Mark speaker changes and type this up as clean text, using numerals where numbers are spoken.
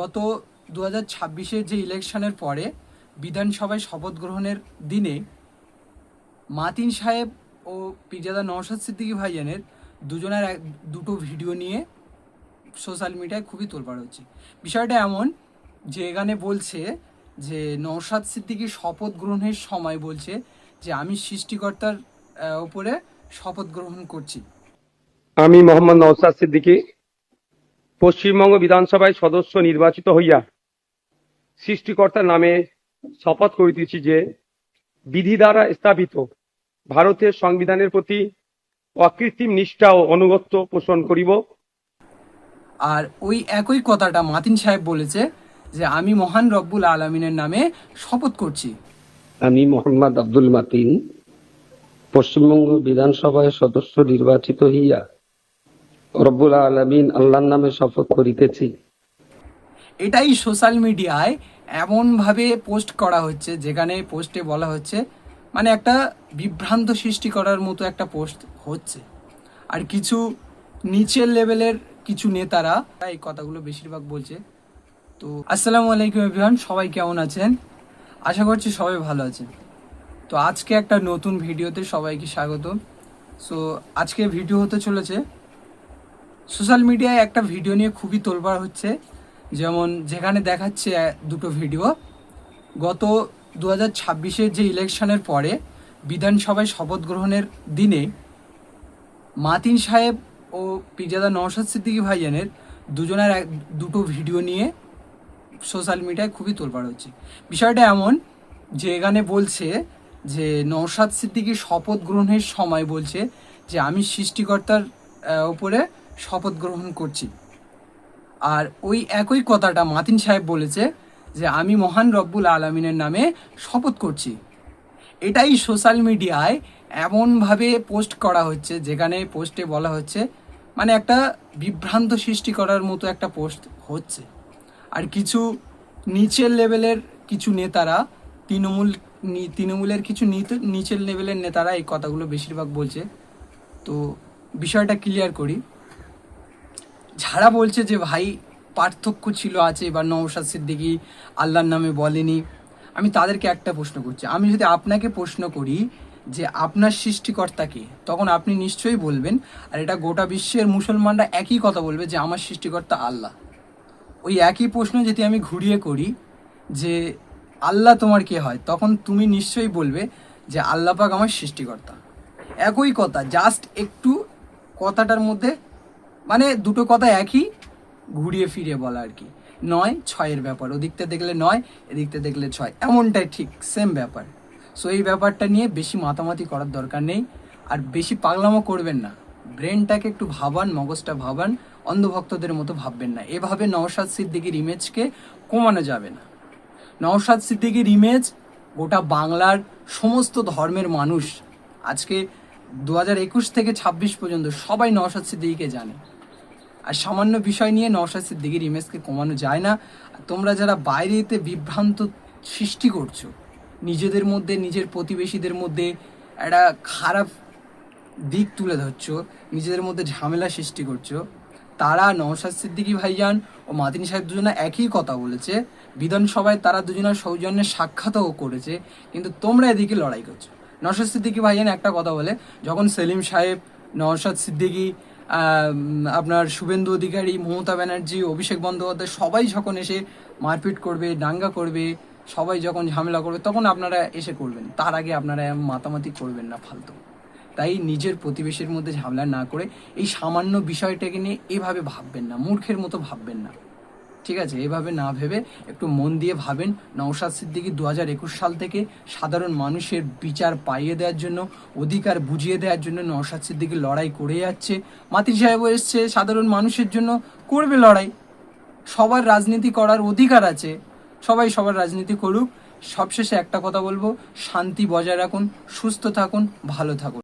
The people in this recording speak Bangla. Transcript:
Speaker 1: গত 2026-এর যে ইলেকশনের পরে বিধানসভায় শপথ গ্রহণের দিনে মাতিন সাহেব ও পিরজাদা নওশাদ সিদ্দিকী ভাইজানের দুজনের দুটো ভিডিও নিয়ে সোশ্যাল মিডিয়ায় খুবই তোলপাড় হচ্ছে। বিষয়টা এমন যে এখানে বলছে যে নওশাদ সিদ্দিকী শপথ গ্রহণের সময় বলছে যে আমি সৃষ্টিকর্তার উপরে শপথ গ্রহণ করছি।
Speaker 2: আমি মোহাম্মদ নওশাদ সিদ্দিকী পশ্চিমবঙ্গ বিধানসভায় সদস্য নির্বাচিত হইয়া সৃষ্টিকর্তার নামে শপথ করিতেছি যে বিধি দ্বারা স্থাপিত ভারতের সংবিধানের প্রতি অকৃত্রিম নিষ্ঠা ও আনুগত্য পোষণ করিব।
Speaker 1: আর ওই একই কথাটা মাতিন সাহেব বলেছে যে আমি মহান রব্বুল আলমিনের নামে শপথ করছি।
Speaker 3: আমি মোহাম্মদ আব্দুল মাতিন পশ্চিমবঙ্গ বিধানসভায় সদস্য নির্বাচিত হইয়া রব্বুল আলামিন আল্লাহর নামে শপথ করিতেছি।
Speaker 1: এটাই সোশ্যাল মিডিয়ায় এমনভাবে পোস্ট করা হচ্ছে যেখানে পোস্টে বলা হচ্ছে মানে একটা বিভ্রান্ত সৃষ্টি করার মতো একটা পোস্ট হচ্ছে। আর কিছু নিচের লেভেলের কিছু নেতারা এই কথাগুলো বেশিরভাগ বলছে। তো আসসালামু আলাইকুম এভরিওয়ান, সবাই কেমন আছেন? আশা করছি সবাই ভালো আছেন। তো আজকে একটা নতুন ভিডিওতে সবাইকে স্বাগত। সো আজকে ভিডিও হতে চলেছে সোশ্যাল মিডিয়ায় একটা ভিডিও নিয়ে খুবই তোলপাড় হচ্ছে, যেমন যেখানে দেখাচ্ছে দুটো ভিডিও গত 2026-এর যে ইলেকশনের পরে বিধানসভায় শপথ গ্রহণের দিনে মাতিন সাহেব ও পিরজাদা নওশাদ সিদ্দিকী ভাইজানের দুজনের দুটো ভিডিও নিয়ে সোশ্যাল মিডিয়ায় খুবই তোলপাড় হচ্ছে। বিষয়টা এমন যে এখানে বলছে যে নওশাদ সিদ্দিকী শপথ গ্রহণের সময় বলছে যে আমি সৃষ্টিকর্তার উপরে শপথ গ্রহণ করছি। আর ওই একই কথাটা মাতিন সাহেব বলেছে যে আমি মহান রব্বুল আলমিনের নামে শপথ করছি। এটাই সোশ্যাল মিডিয়ায় এমনভাবে পোস্ট করা হচ্ছে যেখানে পোস্টে বলা হচ্ছে মানে একটা বিভ্রান্ত সৃষ্টি করার মতো একটা পোস্ট হচ্ছে। আর কিছু নিচের লেভেলের কিছু নেতারা তৃণমূলের কিছু নিচের লেভেলের নেতারা এই কথাগুলো বেশিরভাগ বলছে। তো বিষয়টা ক্লিয়ার করি। যারা বলছে যে ভাই পার্থক্য ছিল আছে বা নওশাদ সিদ্দিকী আল্লাহর নামে বলেনি, আমি তাদেরকে একটা প্রশ্ন করছি। আমি যদি আপনাকে প্রশ্ন করি যে আপনার সৃষ্টিকর্তাকে, তখন আপনি নিশ্চয়ই বলবেন, আর এটা গোটা বিশ্বের মুসলমানরা একই কথা বলবে যে আমার সৃষ্টিকর্তা আল্লাহ। ওই একই প্রশ্ন যদি আমি ঘুরিয়ে করি যে আল্লাহ তোমার কে হয়, তখন তুমি নিশ্চয়ই বলবে যে আল্লাহ পাক আমার সৃষ্টিকর্তা। একই কথা, জাস্ট একটু কথাটার মধ্যে মানে দুটো কথা একই ঘুরিয়ে ফিরিয়ে বলা আর কি। 9-6-এর ব্যাপার, ওদিকটা দেখলে 9, এদিকটা দেখলে 6, এমনটাই ঠিক সেম ব্যাপার। সো এই ব্যাপারটা নিয়ে বেশি মাতামাতি করার দরকার নেই, আর বেশি পাগলামো করবেন না। ব্রেনটাকে একটু ভাবান, মগজটা ভাবান, অন্ধভক্তদের মতো ভাববেন না। এভাবে নওশাদ সিদ্দিকীর ইমেজকে কমানো যাবে না। নওশাদ সিদ্দিকীর ইমেজ গোটা বাংলার সমস্ত ধর্মের মানুষ আজকে 2021 থেকে 26 পর্যন্ত সবাই নওশাদ সিদ্দিকীকে জানে। আর সামান্য বিষয় নিয়ে নওশাদ সিদ্দিকীর ইমেজকে কমানো যায় না। তোমরা যারা বাইরেতে বিভ্রান্ত সৃষ্টি করছো, নিজেদের মধ্যে নিজের প্রতিবেশীদের মধ্যে একটা খারাপ দিক তুলে ধরছো, নিজেদের মধ্যে ঝামেলা সৃষ্টি করছো, তারা নওশাদ সিদ্দিকী ভাইজান ও মাতিন সাহেব দুজনা একই কথা বলেছে। বিধানসভায় তারা দুজনের সৌজন্যে সাক্ষাৎও করেছে, কিন্তু তোমরা এদিকে লড়াই করছো। নওশাদ সিদ্দিকী ভাইজান একটা কথা বলে, যখন সেলিম সাহেব, নওশাদ সিদ্দিকী, আপনার শুভেন্দু অধিকারী, মমতা ব্যানার্জি, অভিষেক বন্দ্যোপাধ্যায় সবাই যখন এসে মারপিট করবে, দাঙ্গা করবে, সবাই যখন ঝামেলা করবে, তখন আপনারা এসে করবেন। তার আগে আপনারা মাতামাতি করবেন না ফালতু। তাই নিজের প্রতিবেশীর মধ্যে ঝামেলা না করে এই সামান্য বিষয়টাকে নিয়ে এভাবে ভাববেন না, মূর্খের মতো ভাববেন না, ঠিক আছে? এভাবে না ভেবে একটু মন দিয়ে ভাবেন। নওশাদ সিদ্দিকী 2021 সাল থেকে সাধারণ মানুষের বিচার পাইয়ে দেওয়ার জন্য, অধিকার বুঝিয়ে দেওয়ার জন্য নওশাদ সিদ্দিকী লড়াই করে যাচ্ছে। মাতিন সাহেবও এসছে সাধারণ মানুষের জন্য, করবে লড়াই। সবার রাজনীতি করার অধিকার আছে, সবাই সবার রাজনীতি করুক। সবশেষে একটা কথা বলবো, শান্তি বজায় রাখুন, সুস্থ থাকুন, ভালো থাকুন।